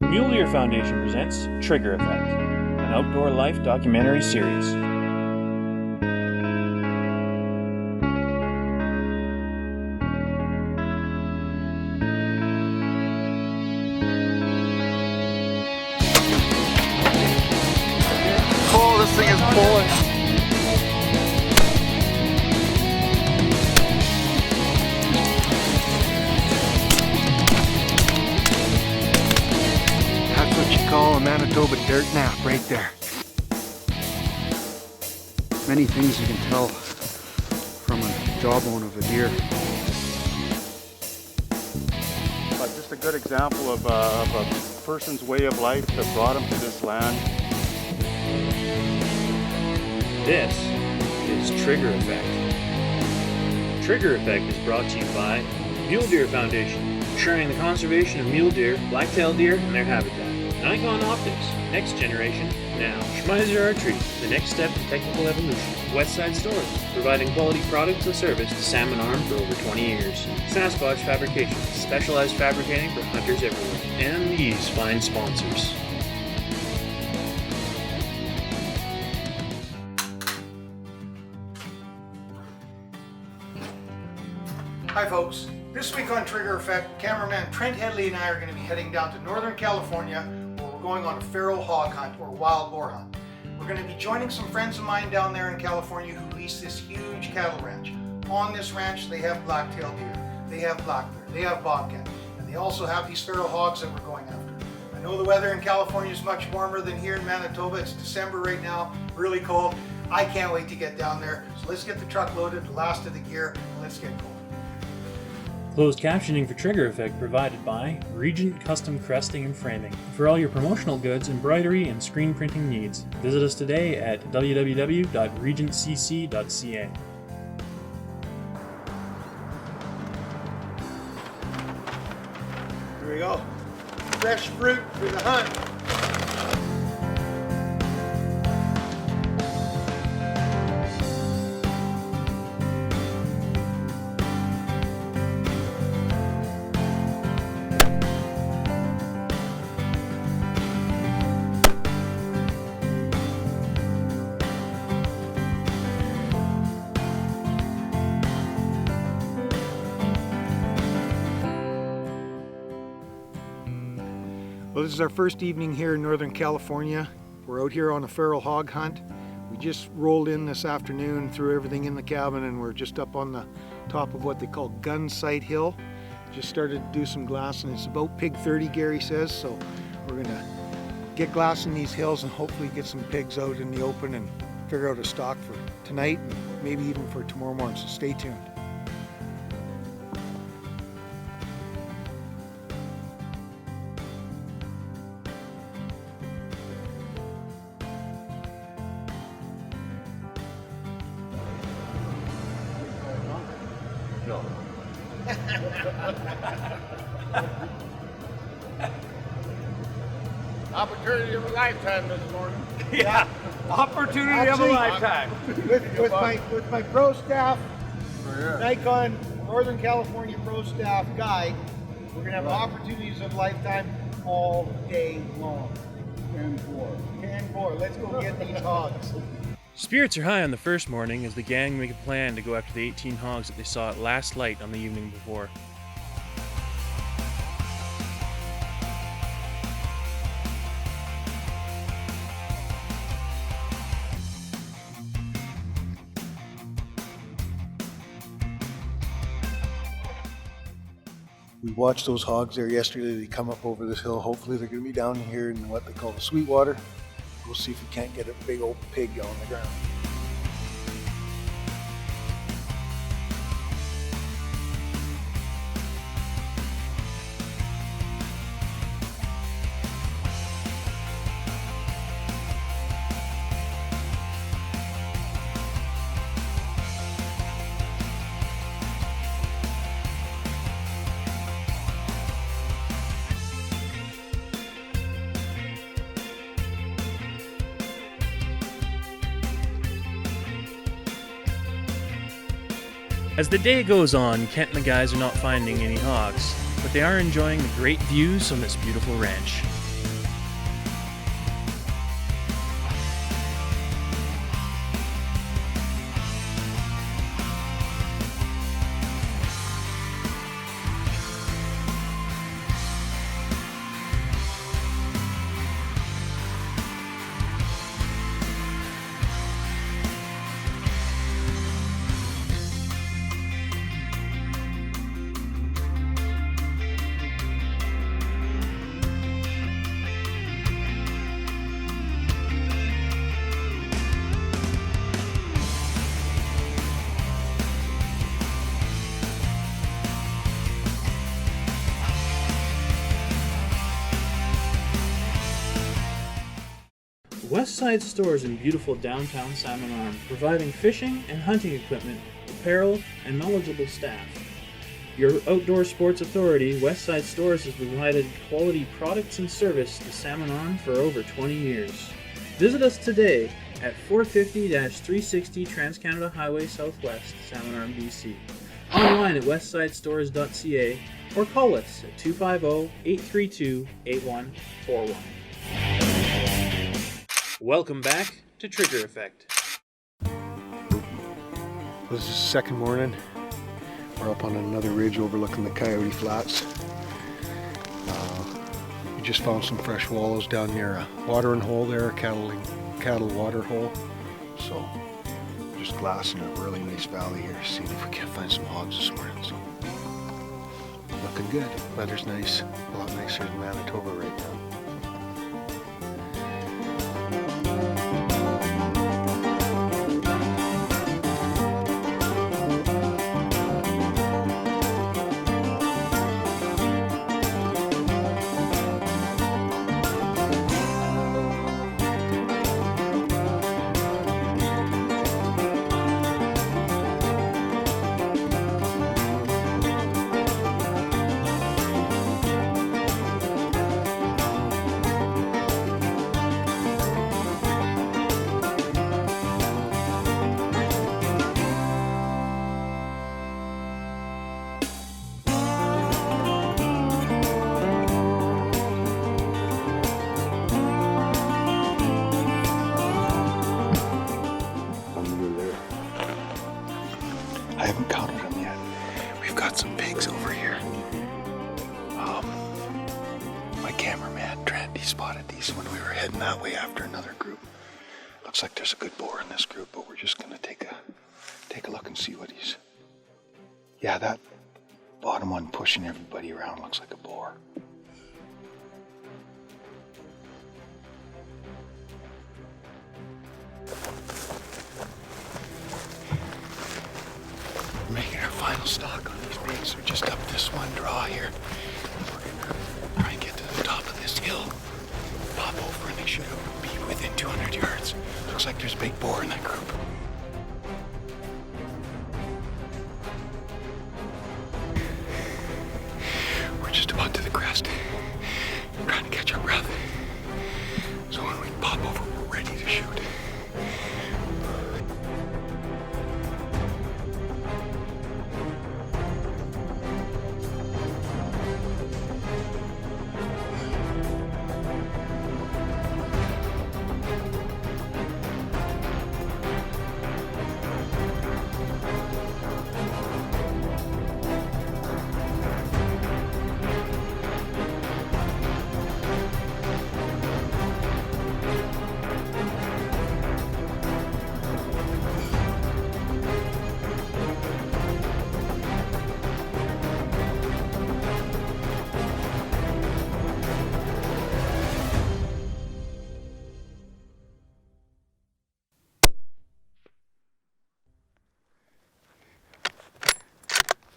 Mule Deer Foundation presents Trigger Effect, an outdoor life documentary series. Oh, this thing is pulling. That's what you call a Manitoba dirt nap right there. Many things you can tell from a jawbone of a deer. But just a good example of a person's way of life that brought him to this land. This is Trigger Effect. Trigger Effect is brought to you by Mule Deer Foundation, ensuring the conservation of mule deer, black-tailed deer, and their habitat. Nikon Optics, next generation, now. Schmeiser Archery, the next step in technical evolution. Westside Stores, providing quality products and service to Salmon Arm for over 20 years. Sasquatch Fabrication, specialized fabricating for hunters everywhere. And these fine sponsors. Hi folks, this week on Trigger Effect, cameraman Trent Headley and I are going to be heading down to Northern California where we're going on a feral hog hunt or wild boar hunt. We're going to be joining some friends of mine down there in California who lease this huge cattle ranch. On this ranch they have black-tailed deer, they have black bear, they have bobcat, and they also have these feral hogs that we're going after. I know the weather in California is much warmer than here in Manitoba. It's December right now, really cold. I can't wait to get down there, so let's get the truck loaded, the last of the gear, and let's get going. Closed captioning for Trigger Effect provided by Regent Custom Cresting and Framing. For all your promotional goods, embroidery, and screen printing needs, visit us today at www.regentcc.ca. Here we go. Fresh fruit for the hunt. Well, this is our first evening here in Northern California. We're out here on a feral hog hunt. We just rolled in this afternoon, threw everything in the cabin, and we're just up on the top of what they call Gun Sight Hill. Just started to do some glassing. It's about pig 30, Gary says, so we're gonna get glassing these hills and hopefully get some pigs out in the open and figure out a stock for tonight and maybe even for tomorrow morning, so stay tuned. Opportunity of a lifetime this morning. Yeah, opportunity of a lifetime. With my pro staff, Nikon Northern California pro staff guide, we're gonna have opportunities of lifetime all day long. 10-4. Let's go get these hogs. Spirits are high on the first morning as the gang make a plan to go after the 18 hogs that they saw at last light on the evening before. We watched those hogs there yesterday. They come up over this hill. Hopefully they're going to be down here in what they call the Sweetwater. We'll see if we can't get a big old pig on the ground. As the day goes on, Kent and the guys are not finding any hogs, but they are enjoying the great views on this beautiful ranch. Westside Stores in beautiful downtown Salmon Arm, providing fishing and hunting equipment, apparel, and knowledgeable staff. Your outdoor sports authority, Westside Stores, has provided quality products and service to Salmon Arm for over 20 years. Visit us today at 450-360 Trans-Canada Highway Southwest, Salmon Arm, BC. Online at westsidestores.ca or call us at 250-832-8141. Welcome back to Trigger Effect. This is the second morning. We're up on another ridge overlooking the Coyote Flats. We just found some fresh wallows down near a watering hole there, a cattle water hole. So just glassing a really nice valley here, seeing if we can't find some hogs this morning. So looking good. Weather's nice, a lot nicer than Manitoba right now. I haven't counted them yet. We've got some pigs over here. My cameraman, Trent, he spotted these when we were heading that way after another group. Looks like there's a good boar in this group, but we're just gonna take a look and see what he's... Yeah, that bottom one pushing everybody around looks like a boar. Making our final stock on these pigs. We're just up this one draw here. We're gonna try and get to the top of this hill, pop over, and they should be within 200 yards. Looks like there's a big boar in that group. We're just about to the crest. I'm trying to catch our breath. So when we pop over, we're ready to shoot.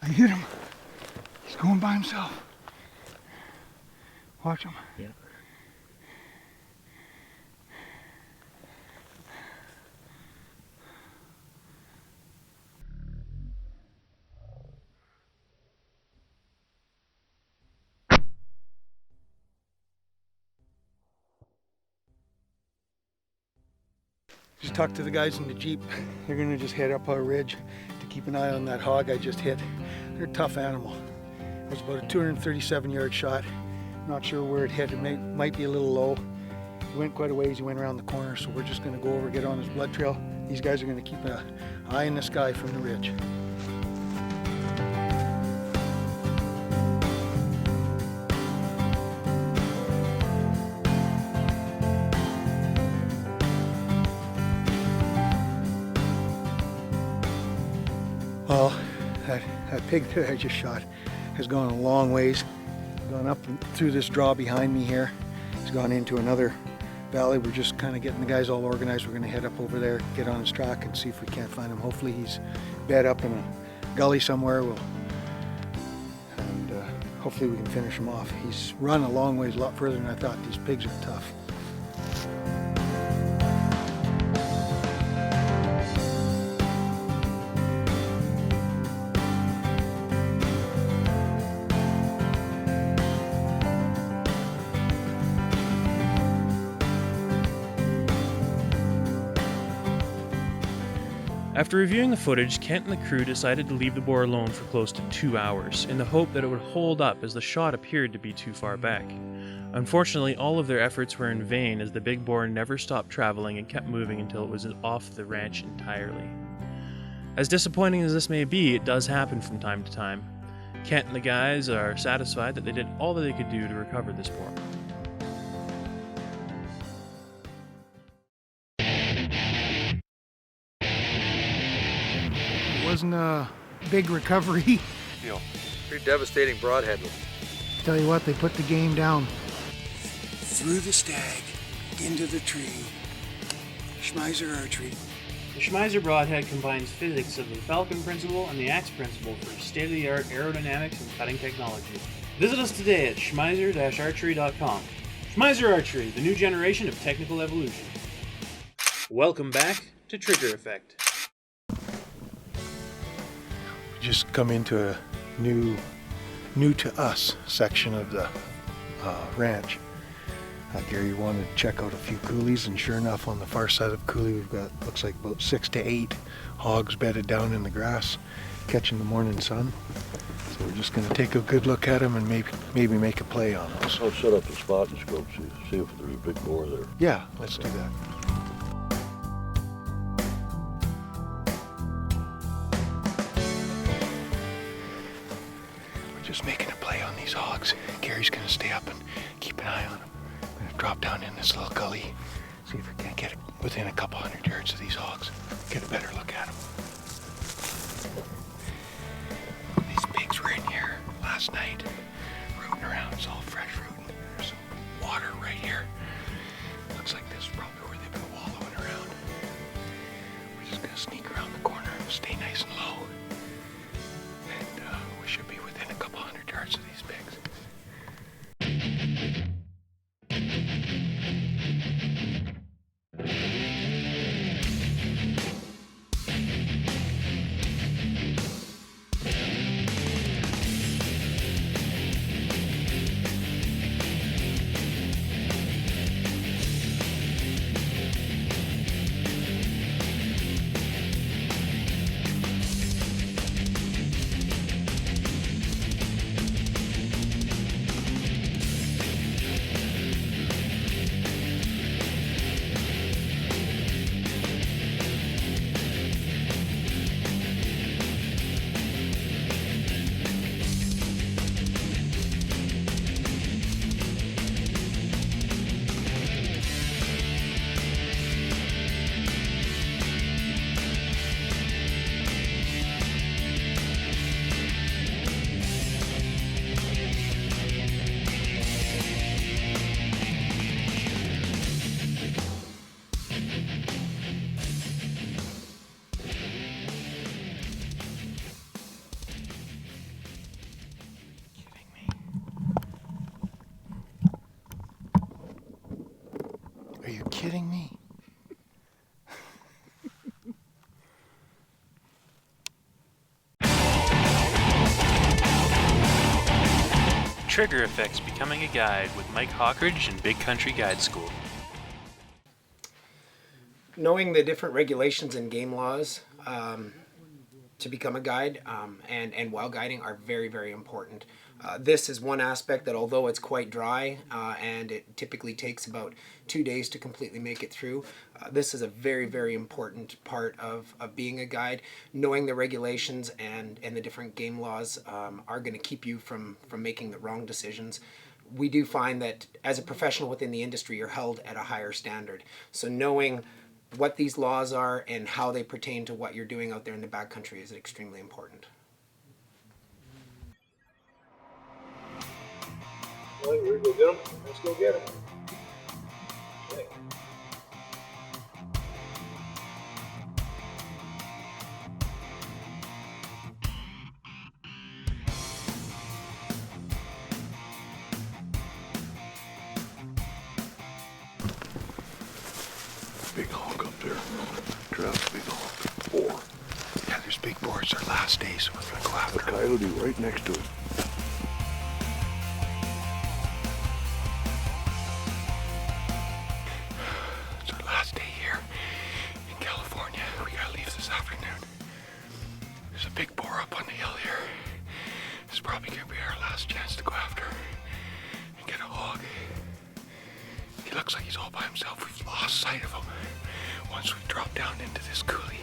I hit him. He's going by himself. Watch him. Yeah. Just talked to the guys in the Jeep. They're gonna just head up our ridge to keep an eye on that hog I just hit. They're a tough animal. It was about a 237-yard shot. Not sure where it hit. It might be a little low. He went quite a ways. He went around the corner, so we're just gonna go over, get on his blood trail. These guys are gonna keep an eye in the sky from the ridge. Well, that pig that I just shot has gone a long ways. Gone up and through this draw behind me here. He's gone into another valley. We're just kind of getting the guys all organized. We're going to head up over there, get on his track, and see if we can't find him. Hopefully he's bed up in a gully somewhere. Hopefully we can finish him off. He's run a long ways, a lot further than I thought. These pigs are tough. After reviewing the footage, Kent and the crew decided to leave the boar alone for close to 2 hours, in the hope that it would hold up as the shot appeared to be too far back. Unfortunately, all of their efforts were in vain as the big boar never stopped traveling and kept moving until it was off the ranch entirely. As disappointing as this may be, it does happen from time to time. Kent and the guys are satisfied that they did all that they could do to recover this boar. Wasn't a big recovery. Pretty devastating broadhead. Tell you what, they put the game down. Through the stag, into the tree. Schmeiser archery. The Schmeiser broadhead combines physics of the Falcon principle and the axe principle for state-of-the-art aerodynamics and cutting technology. Visit us today at schmeiser-archery.com. Schmeiser Archery, the new generation of technical evolution. Welcome back to Trigger Effect. We just come into a new to us section of the ranch. Gary wanted to check out a few coulees, and sure enough, on the far side of the coulee, we've got, looks like about 6 to 8 hogs bedded down in the grass, catching the morning sun. So we're just going to take a good look at them and maybe make a play on them. I'll set up a spot and scope, see if there's a big boar there. Yeah, let's do that. We're just making a play on these hogs. Gary's going to stay up and keep an eye on them. I'm going to drop down in this little gully, see if we can get within a couple 100 yards of these hogs, get a better look at them. These pigs were in here last night, rooting around. It's all fresh rooting. There's some water right here. Looks like this is probably where they've been wallowing around. We're just going to sneak around the corner, stay nice and low, and we should be within a couple 100 yards of these pigs. Are you kidding me? Trigger Effects Becoming a Guide with Mike Hawkridge and Big Country Guide School. Knowing the different regulations and game laws to become a guide and while guiding are very, very important. This is one aspect that, although it's quite dry and it typically takes about 2 days to completely make it through, this is a very, very important part of being a guide. Knowing the regulations and the different game laws are going to keep you from making the wrong decisions. We do find that as a professional within the industry, you're held at a higher standard. So knowing what these laws are and how they pertain to what you're doing out there in the backcountry is extremely important. Well, we're gonna go get them. Let's go get them. Okay. Big hog up there. Droughts, big hog. Boar. Yeah, there's big boars. Our last day, so we're gonna go after A them. coyote right next to it. It's our last day here in California. We gotta leave this afternoon. looks like he's all by himself. We've lost sight of him once we drop down into this coulee.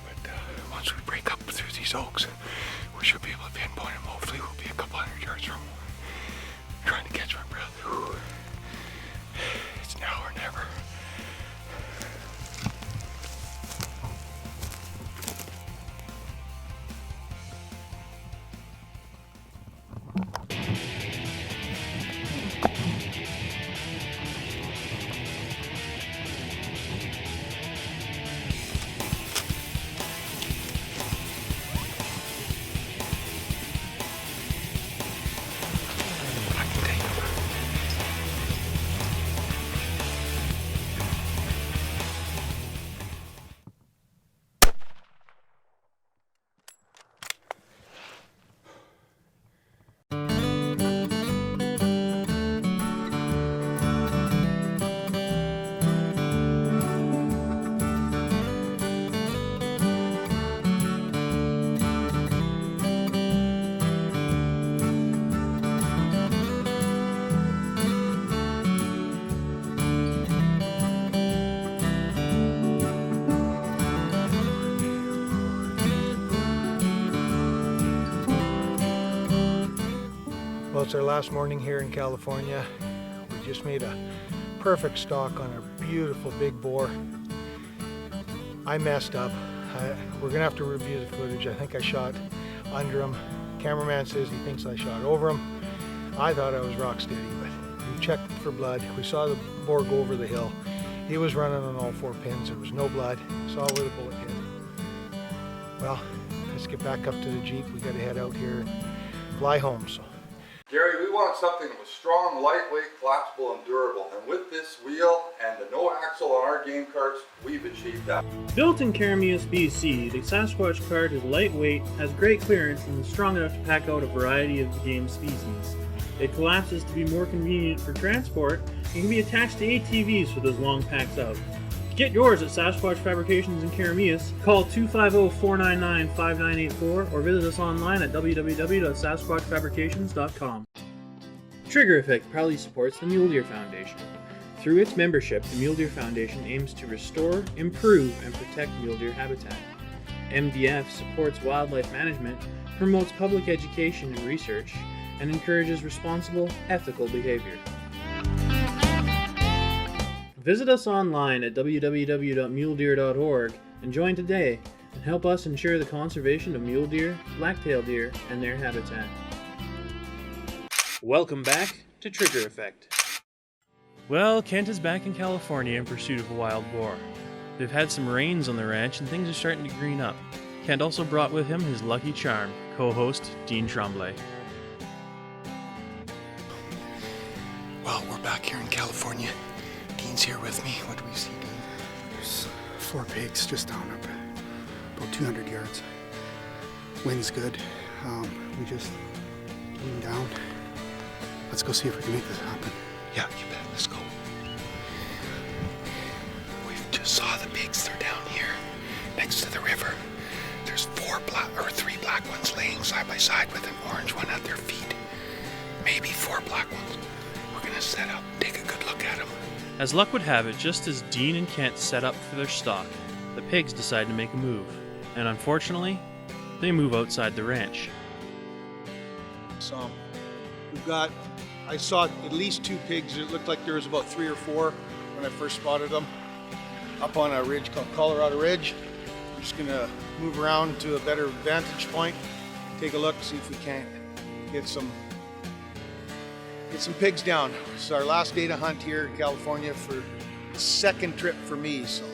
But once we break up through these oaks, we should be able to pinpoint him. Hopefully we'll be a couple hundred yards from him. I'm trying to catch my breath. Whew. It's now or never. Well, it's our last morning here in California. We just made a perfect stalk on a beautiful big boar. I messed up. We're gonna have to review the footage. I think I shot under him. Cameraman says he thinks I shot over him. I thought I was rock steady, but we checked for blood. We saw the boar go over the hill. He was running on all 4 pins. There was no blood. Saw where the bullet hit. Well, let's get back up to the Jeep. We gotta head out here and fly home. So. Gary, we wanted something that was strong, lightweight, collapsible, and durable. And with this wheel and the no axle on our game carts, we've achieved that. Built in Caramias, BC, the Sasquatch cart is lightweight, has great clearance, and is strong enough to pack out a variety of game species. It collapses to be more convenient for transport and can be attached to ATVs for those long packs out. To get yours at Sasquatch Fabrications in Caramias, call 250-499-5984 or visit us online at www.sasquatchfabrications.com. Trigger Effect proudly supports the Mule Deer Foundation. Through its membership, the Mule Deer Foundation aims to restore, improve, and protect mule deer habitat. MDF supports wildlife management, promotes public education and research, and encourages responsible, ethical behavior. Visit us online at www.muledeer.org and join today and help us ensure the conservation of mule deer, black-tailed deer, and their habitat. Welcome back to Trigger Effect. Well, Kent is back in California in pursuit of a wild boar. They've had some rains on the ranch and things are starting to green up. Kent also brought with him his lucky charm, co-host Dean Trumbley. Well, we're back here in California. Dean's here with me. What do we see, Dean? There's 4 pigs just down up about 200 yards. Wind's good. We just came down. Let's go see if we can make this happen. Yeah, you bet. Let's go. We've just saw the pigs. They're down here next to the river. There's 3 black ones laying side by side with an orange one at their feet. Maybe 4 black ones. We're gonna set up, take a good look at them. As luck would have it, just as Dean and Kent set up for their stalk, the pigs decide to make a move. And unfortunately, they move outside the ranch. So I saw at least 2 pigs. It looked like there was about 3 or 4 when I first spotted them up on a ridge called Colorado Ridge. I'm just gonna move around to a better vantage point, take a look, see if we can't get some pigs down. This is our last day to hunt here in California for the 2nd trip for me, so.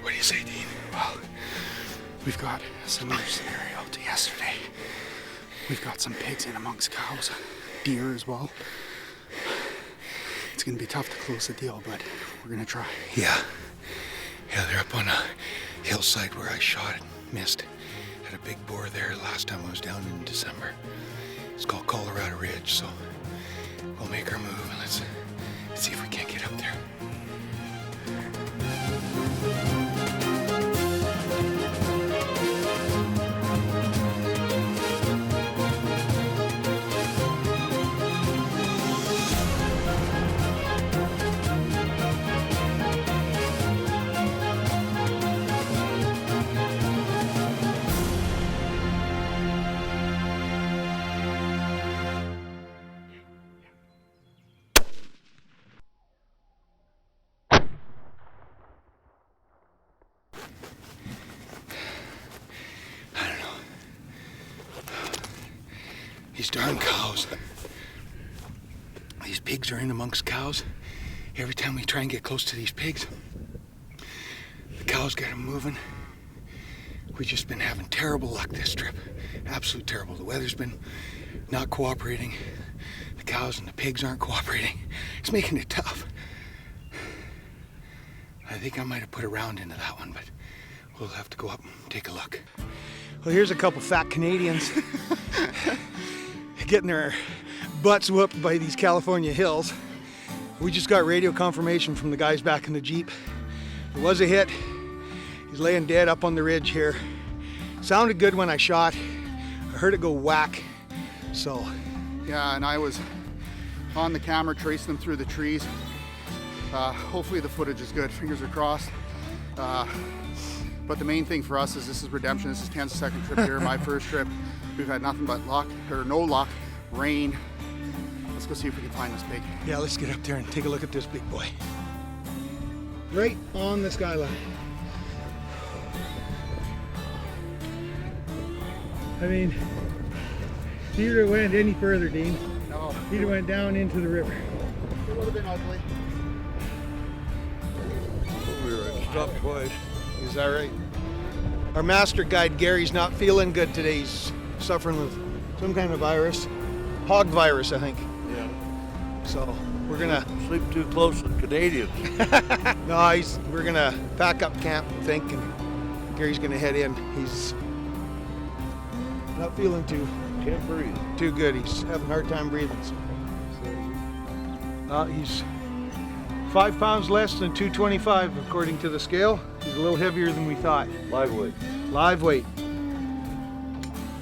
What do you say, Dean? Well, we've got a similar scenario to yesterday. We've got some pigs in amongst cows, deer as well. It's gonna be tough to close the deal, but we're gonna try. Yeah, they're up on a hillside where I shot and missed. Had a big boar there last time I was down in December. It's called Colorado Ridge, so we'll make our move and let's see if we can't get up there. These darn cows. These pigs are in amongst cows. Every time we try and get close to these pigs, the cows get them moving. We've just been having terrible luck this trip. Absolute terrible. The weather's been not cooperating. The cows and the pigs aren't cooperating. It's making it tough. I think I might have put a round into that one, but we'll have to go up and take a look. Well, here's a couple fat Canadians getting their butts whooped by these California hills. We just got radio confirmation from the guys back in the Jeep. It was a hit. He's laying dead up on the ridge here. Sounded good when I shot. I heard it go whack, so. Yeah, and I was on the camera tracing them through the trees. Hopefully the footage is good, fingers are crossed. But the main thing for us is this is redemption. This is Kent's second trip here, my first trip. We've had nothing but luck, or no luck, rain. Let's go see if we can find this pig. Yeah, let's get up there and take a look at this big boy. Right on the skyline. I mean, he'd have went any further, Dean. No. He'd have went down into the river. It would have been ugly. We were stopped twice. Is that right? Our master guide Gary's not feeling good today. He's suffering with some kind of virus. Hog virus, I think. Yeah. So we're gonna Sleep too close to Canadians. no, we're gonna pack up camp, I think, and Gary's gonna head in. He's not feeling Can't breathe. too good. He's having a hard time breathing. He's 5 pounds less than 225 according to the scale. He's a little heavier than we thought. Live weight. Live weight.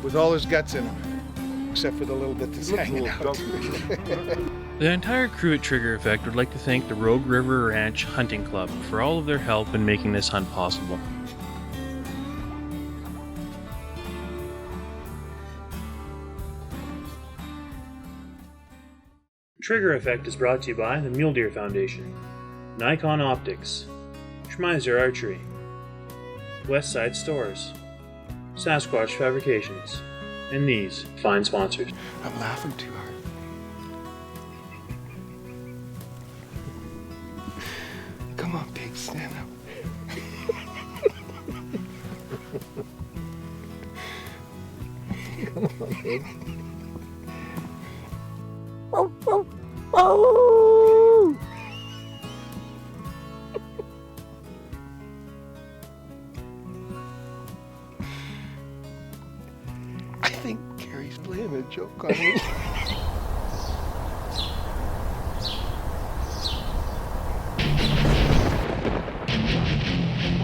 With all his guts in him. Except for the little bit that's hanging out. The entire crew at Trigger Effect would like to thank the Rogue River Ranch Hunting Club for all of their help in making this hunt possible. Trigger Effect is brought to you by the Mule Deer Foundation, Nikon Optics, Schmeiser Archery, Westside Stores, Sasquatch Fabrications, and these fine sponsors. I'm laughing too hard. Come on, pig, stand up. Come on, pig. I think Gary's playing a joke on me.